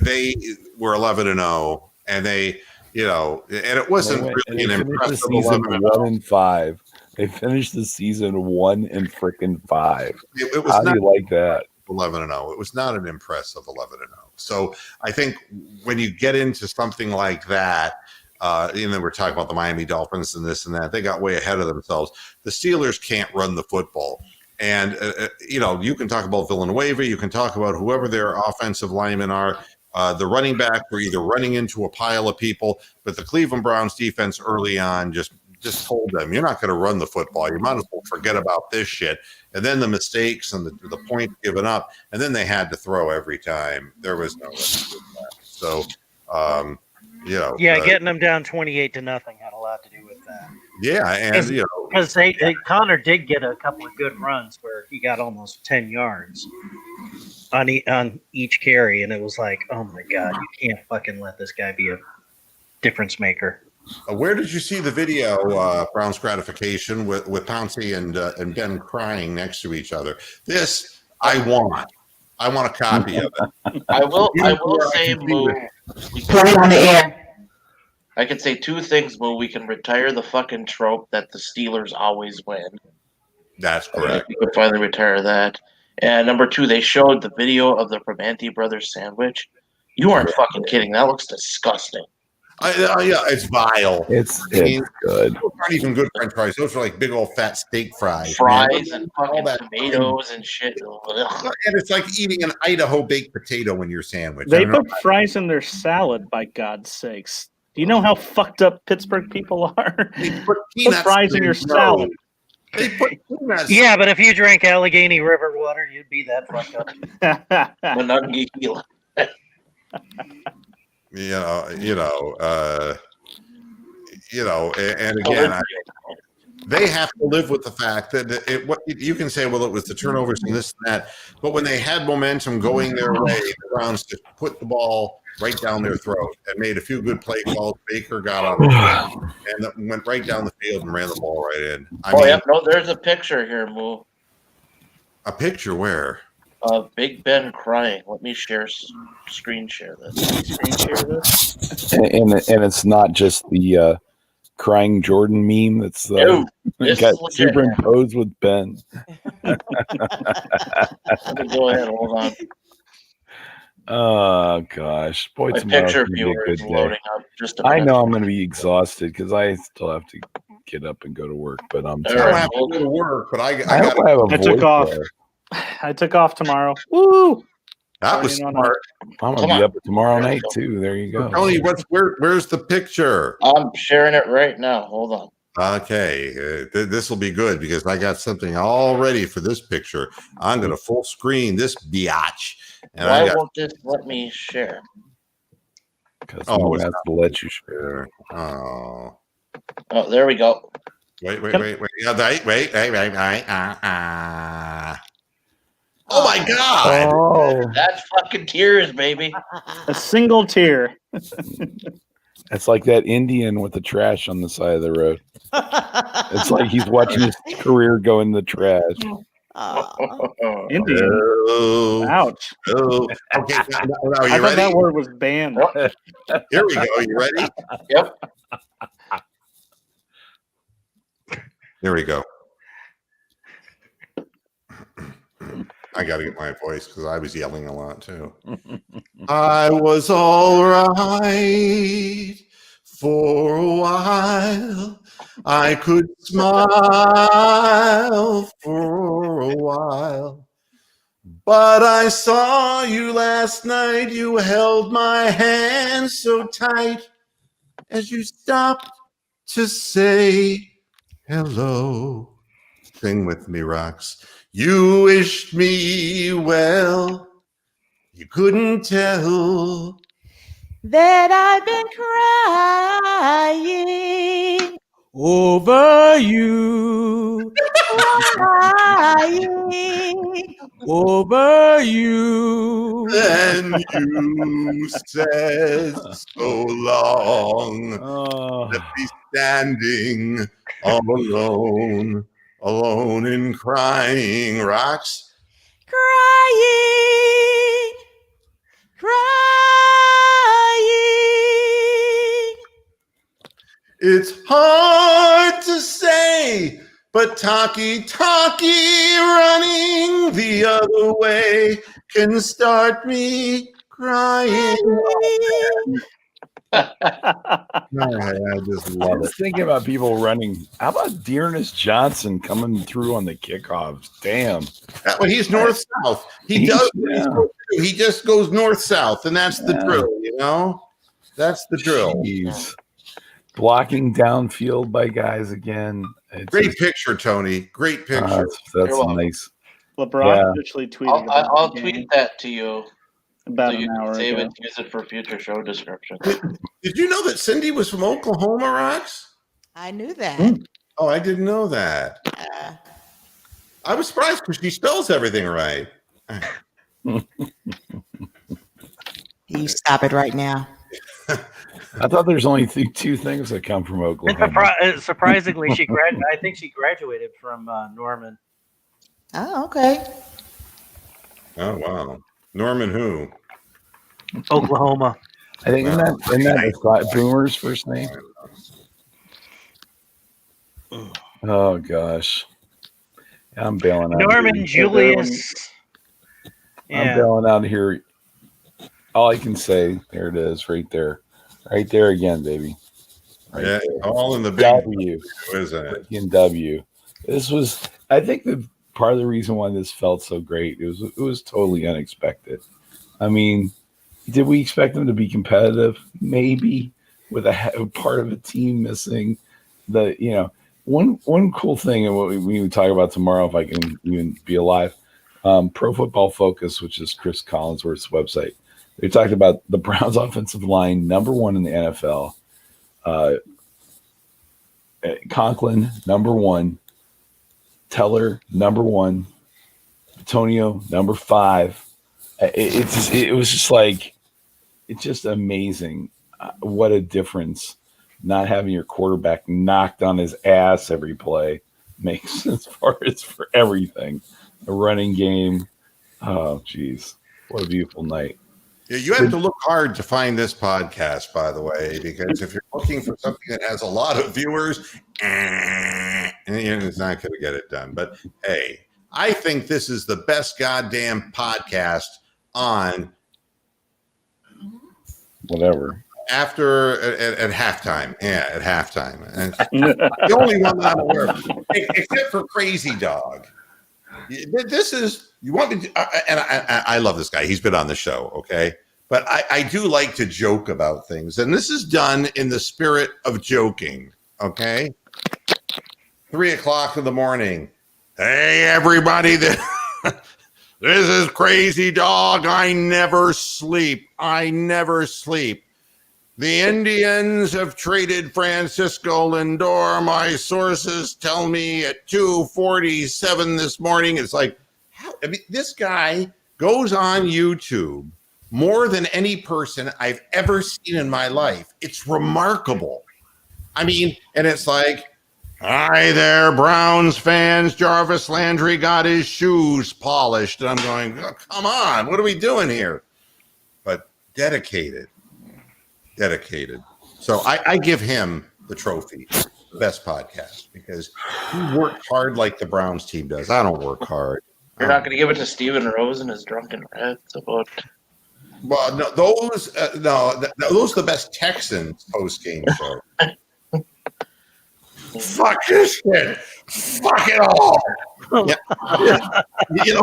they were 11-0, and they, and it wasn't really an impressive season 11-0. 1-5. They finished the season 1-5. It was How not do you like that? 11-0. It was not an impressive 11-0. So I think when you get into something like that, we're talking about the Miami Dolphins and this and that, they got way ahead of themselves. The Steelers can't run the football. And, you can talk about Villanueva, you can talk about whoever their offensive linemen are. The running back were either running into a pile of people, but the Cleveland Browns defense early on just told them, you're not going to run the football. You might as well forget about this shit. And then the mistakes and the point given up, and then they had to throw every time. There was no way to do that. So, getting them down 28-0 had a lot to do with that. Yeah, and because Connor did get a couple of good runs where he got almost 10 yards on each carry, and it was like, oh my God, you can't fucking let this guy be a difference maker. Where did you see the video, Brown's gratification, with Pouncey and Ben crying next to each other? This I want a copy of it. I will say, Moo. Play it on the air. I can say two things, Moo. We can retire the fucking trope that the Steelers always win. That's correct. We can finally retire that. And number two, they showed the video of the Primanti Brothers sandwich. You aren't fucking kidding. That looks disgusting. Yeah, it's vile. It's good. Those aren't even good French fries. Those are like big old fat steak fries. Fries and fucking tomatoes and shit. And it's like eating an Idaho baked potato in your sandwich. They put fries in their salad, by God's sakes. Do you know how fucked up Pittsburgh people are? They put fries in your salad. They put peanuts. Yeah, but if you drank Allegheny River water, you'd be that fucked up. Monongahela. And again, they have to live with the fact that what you can say, well, it was the turnovers and this and that, but when they had momentum going their way, the Browns just put the ball right down their throat and made a few good play calls. Baker got on and went right down the field and ran the ball right in. There's a picture here, Moo. A picture where? Of Big Ben crying. Let me screen share this. and it's not just the crying Jordan meme that's got superimposed with Ben. Let me go ahead. Hold on. Oh gosh, boy! My picture viewer is loading up. Just a minute. I know I'm going to be exhausted because I still have to get up and go to work. But I'm. I don't have to go to work, but I took off. I took off tomorrow. Woo! That was smart. I'm going to be up tomorrow night too. There you go. Tony, where's the picture? I'm sharing it right now. Hold on. Okay, this will be good because I got something all ready for this picture. I'm going to full screen this biatch. And Why won't this let me share? Because I have to let you share. Oh, there we go. Wait. Oh my God! Oh, that's fucking tears, baby. A single tear. It's like that Indian with the trash on the side of the road. It's like he's watching his career go in the trash. Indian. Oh. Ouch. Oh. Okay, now I you thought ready? that word was banned. Here we go. You ready? Yep. Here we go. I got to get my voice because I was yelling a lot too. I was all right for a while. I could smile for a while. But I saw you last night. You held my hand so tight as you stopped to say hello. Sing with me, Rox. You wished me well. You couldn't tell That I've been crying over you. Crying over you. and you said so long. Oh, Let me standing all alone, alone and crying. Rox. Crying. Crying. It's hard to say, but talkie running the other way can start me crying. I just I love it. was thinking about people running. How about Dearness Johnson coming through on the kickoffs? Damn. Well, he's north south. He does what he's supposed to do. He just goes north south, and that's the drill. You know, that's the drill. Jeez. Blocking downfield by guys again. It's Great picture, Tony. Great picture. That's You're welcome. nice. LeBron actually tweeted about I'll the tweet game that to you about so you an can hour save ago. it, use it for future show descriptions. Did you know that Cindy was from Oklahoma, Rox? I knew that. Oh, I didn't know that. I was surprised because she spells everything right. You stop it right now. I thought there's only two things that come from Oklahoma. Surprisingly, I think she graduated from Norman. Oh, okay. Oh, wow. Norman who? Oklahoma. I think isn't that Boomer's first name? Oh gosh, I'm bailing out. Norman here. Julius. I'm Yeah. bailing out here. All I can say, there it is, right there again, baby. Right Yeah, there. all in the big W, isn't it? in W. This was, I think, the part of the reason why this felt so great. It was totally unexpected. I mean, did we expect them to be competitive? Maybe, with a part of a team missing. One cool thing, and what we would talk about tomorrow, if I can even be alive. Pro Football Focus, which is Chris Collinsworth's website, they talked about the Browns' offensive line, number 1 in the NFL. Conklin, number 1. Teller, number 1. Antonio, number 5. It was just like, it's just amazing what a difference not having your quarterback knocked on his ass every play makes as far as for everything. A running game. Oh, geez. What a beautiful night. Yeah, you have to look hard to find this podcast, by the way, because if you're looking for something that has a lot of viewers, it's not going to get it done. But hey, I think this is the best goddamn podcast on Whatever. after at halftime. Yeah, at halftime. And the only one that I'm aware of, except for Crazy Dog. This is, you want me to, and I love this guy. He's been on the show, okay? But I do like to joke about things. And this is done in the spirit of joking, okay? 3:00 in the morning. Hey, everybody. This is Crazy Dog. I never sleep. The Indians have traded Francisco Lindor. My sources tell me at 2:47 this morning. It's like, this guy goes on YouTube more than any person I've ever seen in my life. It's remarkable. I mean, and it's like, hi there, Browns fans. Jarvis Landry got his shoes polished. And I'm going, oh, come on, what are we doing here? But dedicated. So I give him the trophy, the best podcast, because he worked hard like the Browns team does. I don't work hard. You're not going to give it to Steven Rose and his drunken rants about. Well, no, those are the best Texans post-game show. Fuck this shit. Fuck it all. Yeah.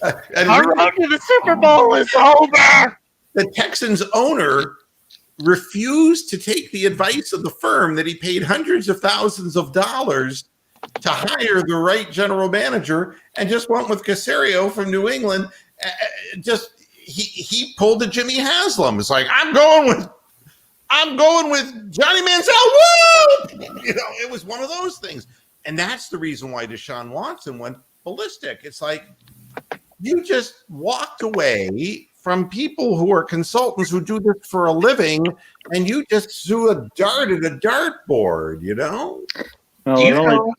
And Our road to the Super Bowl is over. the Texans owner refused to take the advice of the firm that he paid hundreds of thousands of dollars to hire the right general manager, and just went with Caserio from New England. He pulled the Jimmy Haslam. It's like, I'm going with Johnny Manziel. Woo! It was one of those things. And that's the reason why Deshaun Watson went ballistic. It's like, you just walked away from people who are consultants who do this for a living, and you just threw a dart at a dartboard, Well,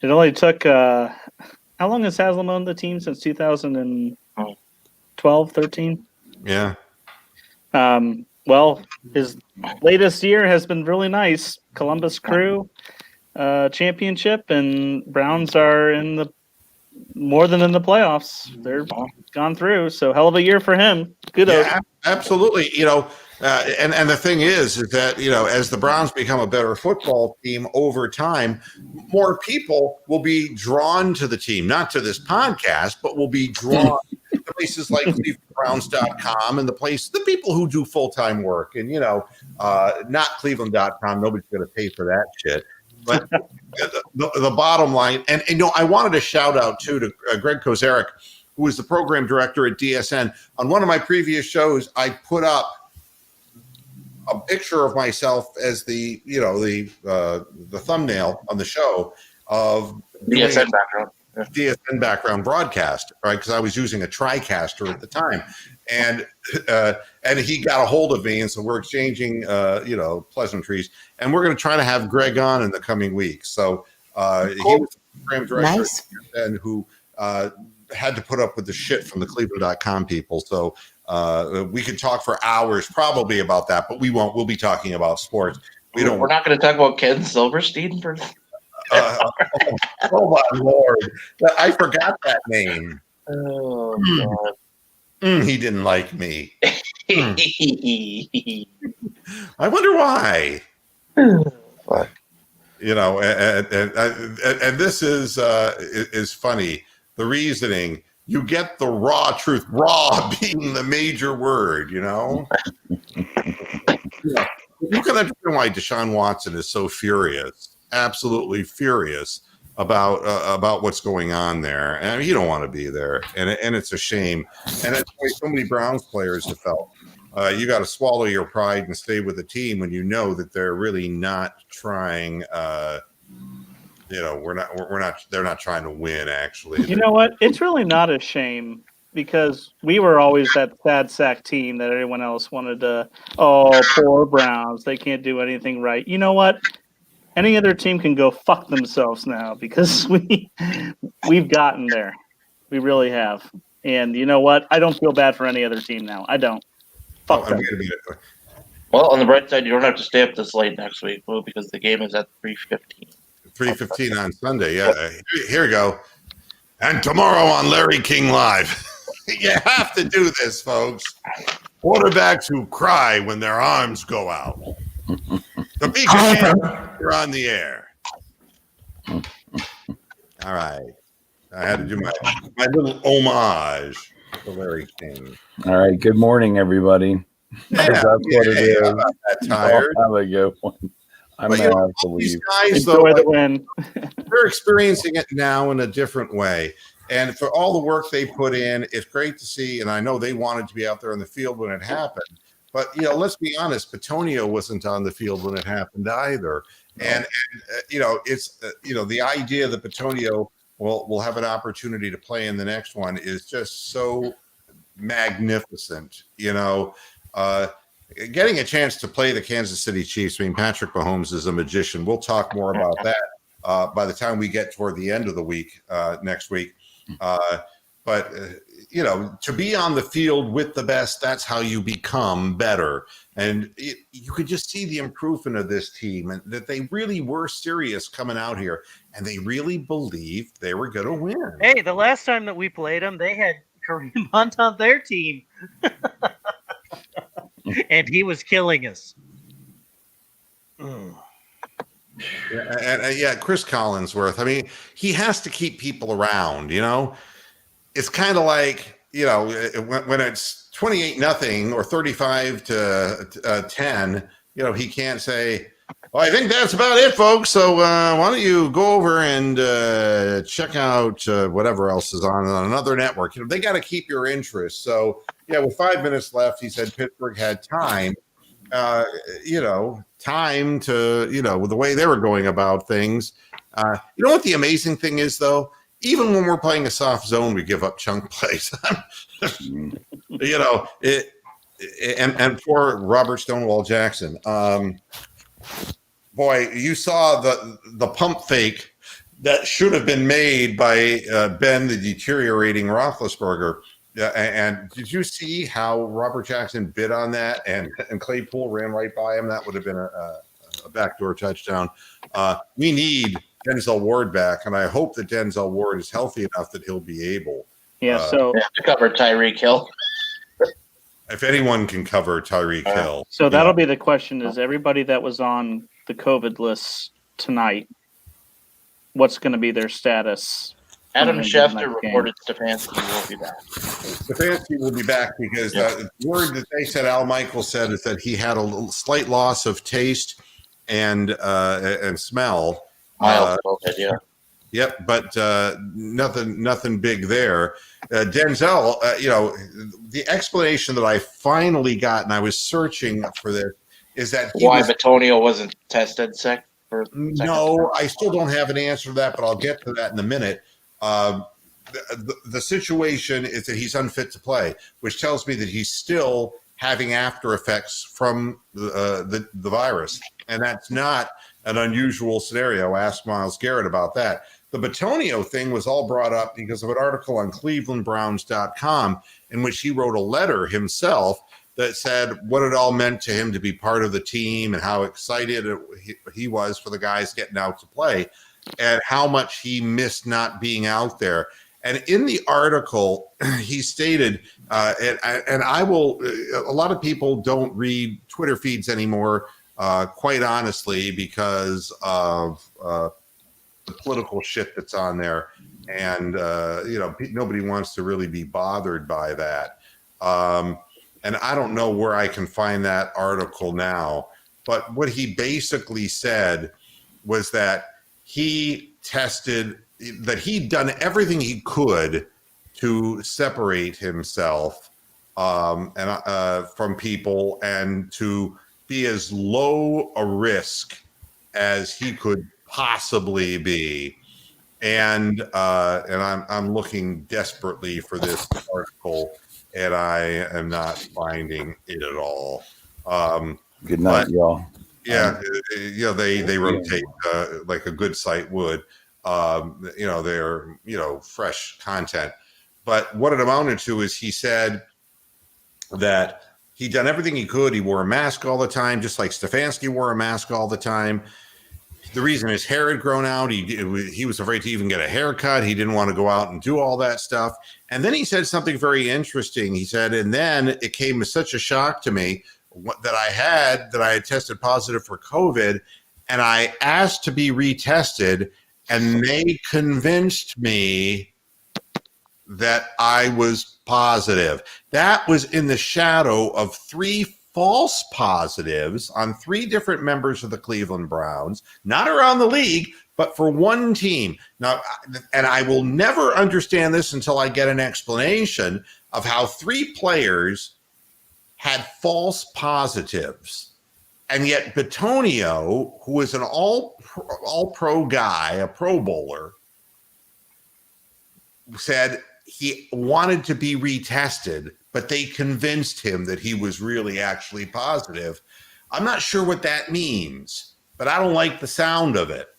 it only took how long has Haslam owned the team? Since 2012, 13? Yeah. Well, his latest year has been really nice. Columbus Crew championship, and Browns are more than in the playoffs. They're gone through. So hell of a year for him. Kudos. Yeah, absolutely. And the thing is that, as the Browns become a better football team over time, more people will be drawn to the team, not to this podcast, but will be drawn to places like ClevelandBrowns.com and the people who do full-time work, and, not Cleveland.com. Nobody's going to pay for that shit. But the bottom line, and I wanted to shout out too to Greg Kozarek, who is the program director at DSN. On one of my previous shows, I put up a picture of myself as the thumbnail on the show of DSN background. DSN background broadcast, right? Because I was using a TriCaster at the time, and he got a hold of me, and so we're exchanging pleasantries, and we're going to try to have Greg on in the coming weeks. So he was the program director at DSN who had to put up with the shit from the Cleveland.com people. So we could talk for hours probably about that, but we won't. We'll be talking about sports. We're not going to talk about Ken Silverstein for. Oh my Lord! I forgot that name. Oh God! He didn't like me. I wonder why. What? And this is funny. The reasoning, you get the raw truth, raw being the major word. You can understand why Deshaun Watson is so furious. Absolutely furious about what's going on there, and you don't want to be there, and it's a shame, and that's why so many Browns players have felt. You got to swallow your pride and stay with the team when you know that they're really not trying. They're not trying to win. Actually, You know what? It's really not a shame, because we were always that sad sack team that everyone else wanted to. Oh, poor Browns! They can't do anything right. You know what? Any other team can go fuck themselves now, because we've gotten there. We really have. And you know what? I don't feel bad for any other team now. I don't. Fuck them. Well, on the bright side, you don't have to stay up this late next week, because the game is at 3:15. 3:15 on Sunday. Yeah, here we go. And tomorrow on Larry King Live, you have to do this, folks. Quarterbacks who cry when their arms go out. The Beacon, you're on the air. All right. I had to do my little homage to Larry King. All right. Good morning, everybody. Yeah, That's what it is. I'm not that tired. I'll have a good one. I'm But, going to have to all these leave. guys, Enjoy though, the win. they're experiencing it now in a different way. And for all the work they put in, it's great to see. And I know they wanted to be out there on the field when it happened. But, let's be honest, Petonio wasn't on the field when it happened either. And it's, the idea that Petonio will have an opportunity to play in the next one is just so magnificent. Getting a chance to play the Kansas City Chiefs. I mean, Patrick Mahomes is a magician. We'll talk more about that by the time we get toward the end of the week next week. But to be on the field with the best, that's how you become better. And you could just see the improvement of this team, and that they really were serious coming out here, and they really believed they were going to win. Hey, the last time that we played them, they had Kareem Hunt on their team. And he was killing us. Yeah, Chris Collinsworth. I mean, he has to keep people around, it's kind of like, when it's 28-0 or 35-10, he can't say, well, I think that's about it, folks. So why don't you go over and check out whatever else is on another network. They got to keep your interest. So, with 5 minutes left, he said Pittsburgh had time, time to, with the way they were going about things. You know what the amazing thing is, though? Even when we're playing a soft zone, we give up chunk plays. And poor Robert Stonewall Jackson. Boy, you saw the pump fake that should have been made by Ben, the deteriorating Roethlisberger. And did you see how Robert Jackson bid on that? And Claypool ran right by him. That would have been a backdoor touchdown. We need Denzel Ward back, and I hope that Denzel Ward is healthy enough that he'll be able. To cover Tyreek Hill. If anyone can cover Tyreek Hill. So that'll be the question: is everybody that was on the COVID list tonight, what's going to be their status? Adam Schefter reported Stefanski will be back. Stefanski will be back because the word that they said, Al Michaels said, is that he had a slight loss of taste and smell. Mild COVID, Yep, but nothing big there. Denzel, the explanation that I finally got, and I was searching for this, is that Batonio wasn't tested sick? No, I still don't have an answer to that, but I'll get to that in a minute. The situation is that he's unfit to play, which tells me that he's still having after effects from the virus, and that's not an unusual scenario. Ask Myles Garrett about that. The Batonio thing was all brought up because of an article on clevelandbrowns.com in which he wrote a letter himself that said what it all meant to him to be part of the team and how excited he was for the guys getting out to play and how much he missed not being out there. And in the article, he stated, and I will, a lot of people don't read Twitter feeds anymore, quite honestly, because of the political shit that's on there. And, nobody wants to really be bothered by that. And I don't know where I can find that article now. But what he basically said was that he tested, that he'd done everything he could to separate himself from people and to be as low a risk as he could possibly be. And I'm looking desperately for this article, and I am not finding it at all. Good night, y'all. Yeah, they rotate like a good site would. They're fresh content. But what it amounted to is he said that he'd done everything he could. He wore a mask all the time, just like Stefanski wore a mask all the time. The reason his hair had grown out, he was afraid to even get a haircut. He didn't want to go out and do all that stuff. And then he said something very interesting. He said, and then it came as such a shock to me that I had tested positive for COVID, and I asked to be retested, and they convinced me that I was positive. That was in the shadow of 3 false positives on 3 different members of the Cleveland Browns, not around the league, but for one team. Now, and I will never understand this until I get an explanation of how 3 players had false positives. And yet Batonio, who is an all-pro guy, a Pro Bowler, said he wanted to be retested, but they convinced him that he was really actually positive. I'm not sure what that means, but I don't like the sound of it.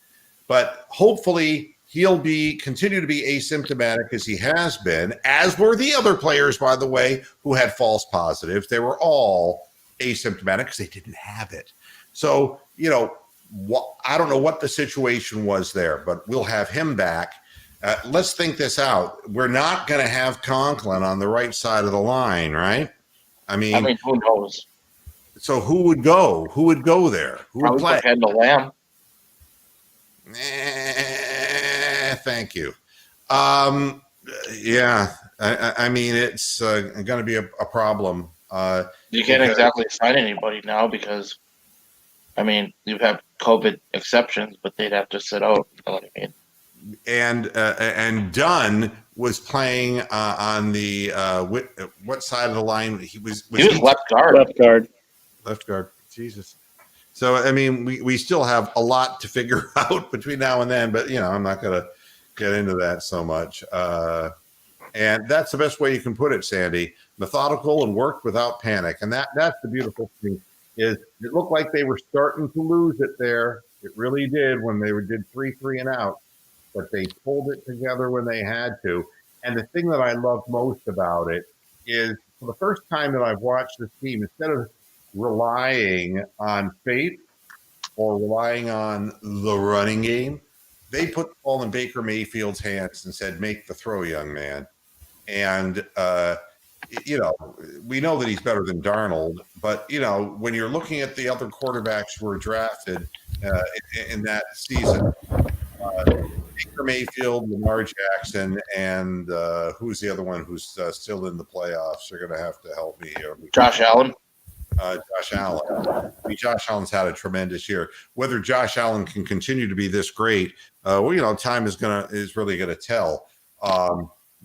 But hopefully he'll continue to be asymptomatic as he has been, as were the other players, by the way, who had false positives. They were all asymptomatic because they didn't have it. So, I don't know what the situation was there, but we'll have him back. Let's think this out. We're not going to have Conklin on the right side of the line, right? I mean, who knows? So who would go? Who would go there? Who would play? Kendall Lamb. Thank you. Yeah, I mean, it's going to be a problem. You can't because- exactly sign anybody now because, I mean, you have COVID exceptions, but they'd have to sit out. You know what I mean? And Dunn was playing on the what side of the line? He was left guard. Left guard. left guard. Jesus. So I mean, we still have a lot to figure out between now and then, but I'm not going to get into that so much. And that's the best way you can put it, Sandy. Methodical and worked without panic, and that's the beautiful thing. Is it looked like they were starting to lose it there? It really did when they did 3 and out, but they pulled it together when they had to. And the thing that I love most about it is, for the first time that I've watched this team, instead of relying on faith or relying on the running game, they put the ball in Baker Mayfield's hands and said, "Make the throw, young man." And we know that he's better than Darnold, but when you're looking at the other quarterbacks who were drafted in that season, Baker Mayfield, Lamar Jackson, and who's the other one who's still in the playoffs? They're going to have to help me here. Josh Allen. Josh Allen. I mean, Josh Allen's had a tremendous year. Whether Josh Allen can continue to be this great, time is really going to tell.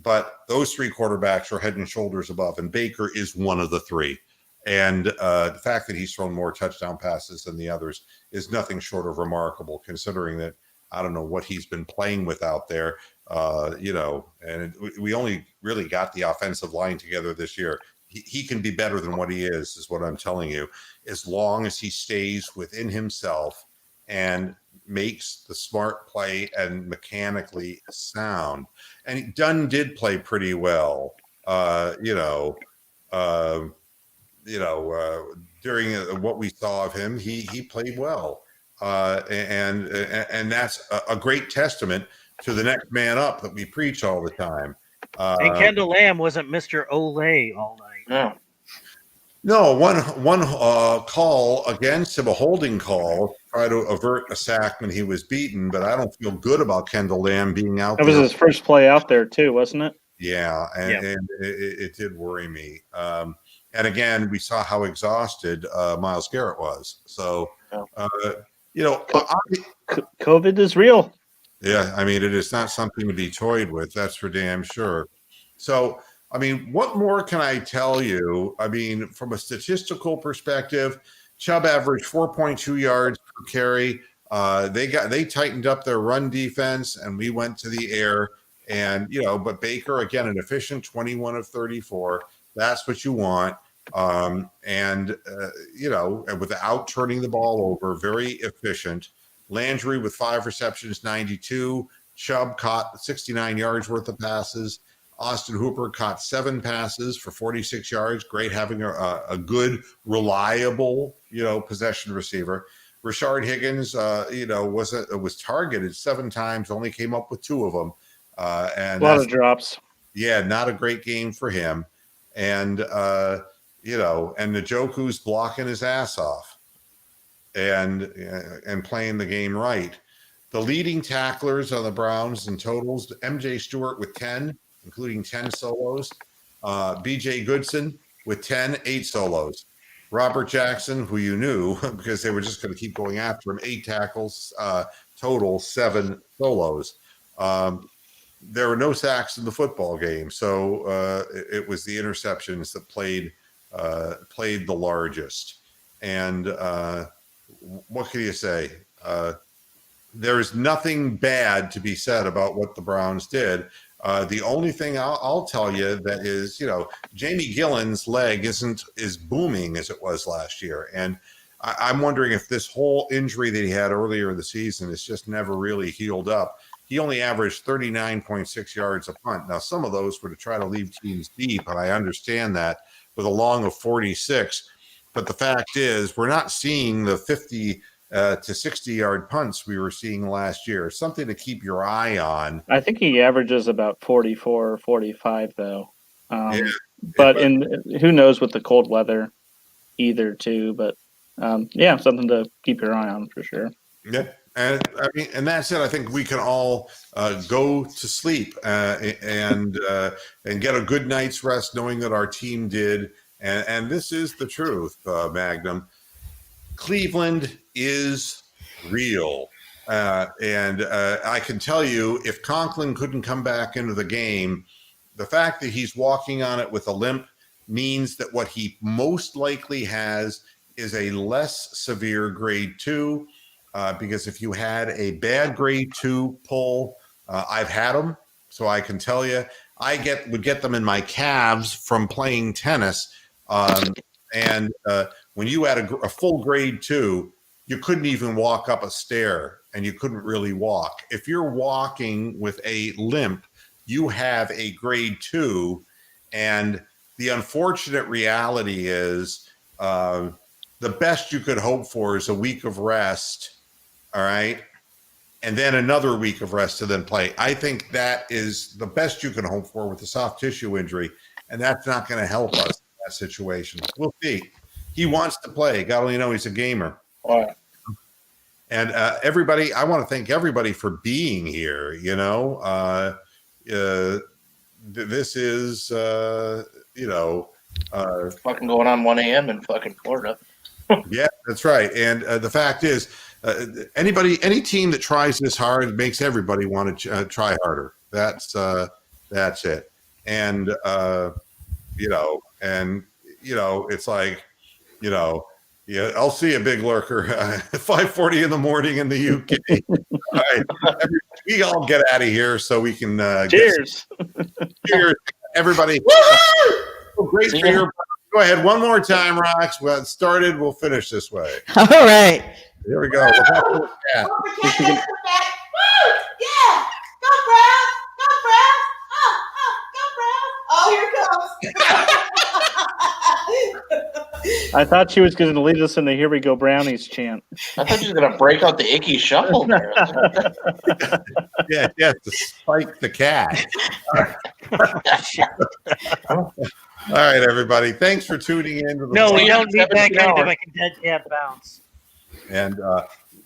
But those 3 quarterbacks are head and shoulders above, and Baker is one of the 3. And the fact that he's thrown more touchdown passes than the others is nothing short of remarkable, considering that I don't know what he's been playing with out there, and we only really got the offensive line together this year. He can be better than what he is what I'm telling you, as long as he stays within himself and makes the smart play and mechanically sound. And Dunn did play pretty well, during what we saw of him. He played well. And that's a great testament to the next man up that we preach all the time. And Kendall Lamb wasn't Mr. Olay all night. No. No, one call against him, a holding call, try to avert a sack when he was beaten. But I don't feel good about Kendall Lamb being out That there. was his first play out there too, wasn't it? Yeah, and it did worry me. And again, we saw how exhausted Myles Garrett was. So, COVID is real. Yeah, I mean, it is not something to be toyed with. That's for damn sure. So, I mean, what more can I tell you? I mean, from a statistical perspective, Chubb averaged 4.2 yards per carry. They tightened up their run defense, and we went to the air. And but Baker, again, an efficient 21 of 34. That's what you want. And without turning the ball over, very efficient. Landry with 5 receptions, 92. Chubb caught 69 yards worth of passes. Austin Hooper caught 7 passes for 46 yards. Great having a good, reliable, possession receiver. Rashard Higgins, was targeted 7 times, only came up with 2 of them. And a lot of drops. Yeah, not a great game for him. And, and Njoku's blocking his ass off and playing the game right. The leading tacklers on the Browns in totals, MJ Stewart with 10, including 10 solos. BJ Goodson with 10, 8 solos. Robert Jackson, who you knew because they were just going to keep going after him, 8 tackles, total 7 solos. There were no sacks in the football game, so it was the interceptions that played the largest. And what can you say? There is nothing bad to be said about what the Browns did. The only thing I'll tell you that is, Jamie Gillen's leg isn't as booming as it was last year. And I'm wondering if this whole injury that he had earlier in the season is just never really healed up. He only averaged 39.6 yards a punt. Now, some of those were to try to leave teams deep, and I understand that, with a long of 46. But the fact is, we're not seeing the 50 to 60-yard punts we were seeing last year. Something to keep your eye on. I think he averages about 44 or 45, though. But who knows with the cold weather either, too. But, something to keep your eye on for sure. Yeah, And I mean, and that's it. I think we can all go to sleep and get a good night's rest, knowing that our team did. And this is the truth, Magnum. Cleveland is real. And I can tell you, if Conklin couldn't come back into the game, the fact that he's walking on it with a limp means that what he most likely has is a less severe grade 2. Because if you had a bad grade 2 pull, I've had them, so I can tell you, would get them in my calves from playing tennis. And when you had a full grade 2, you couldn't even walk up a stair, and you couldn't really walk. If you're walking with a limp, you have a grade 2, and the unfortunate reality is the best you could hope for is a week of rest. All right. And then another week of rest to then play. I think that is the best you can hope for with a soft tissue injury. And that's not going to help us in that situation. We'll see. He wants to play. God only know he's a gamer. All right. And everybody, I want to thank everybody for being here. You know, this is, Fucking going on 1 a.m. in fucking Florida. Yeah, that's right. And the fact is, any team that tries this hard makes everybody want to try harder. That's it. And it's like, yeah, I'll see a big lurker 5:40 in the morning in the UK. All right, we all get out of here so we can Cheers. Cheers, everybody. Great for your. Go ahead one more time, Rox. Well, it started. We'll finish this way. All right. Here we go. Oh, the cat gets the back. Woo! Yeah! Go, Browns! Go, Browns! Go, Browns! Oh, here it comes. I thought she was going to lead us in the "Here We Go Brownies" chant. I thought you were going to break out the icky shuffle there. Yeah, to spike the cat. All right, everybody. Thanks for tuning in. To the No, we Yeah, don't need that 17 kind of hours. like a dead cat bounce. And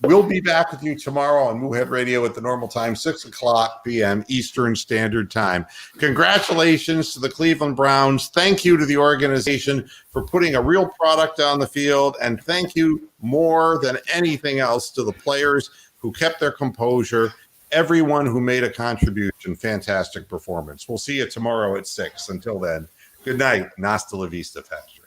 we'll be back with you tomorrow on Moohead Radio at the normal time, 6:00 p.m. Eastern Standard Time. Congratulations to the Cleveland Browns. Thank you to the organization for putting a real product on the field. And thank you more than anything else to the players who kept their composure, everyone who made a contribution. Fantastic performance. We'll see you tomorrow at 6. Until then, good night. And hasta la vista, Pastor.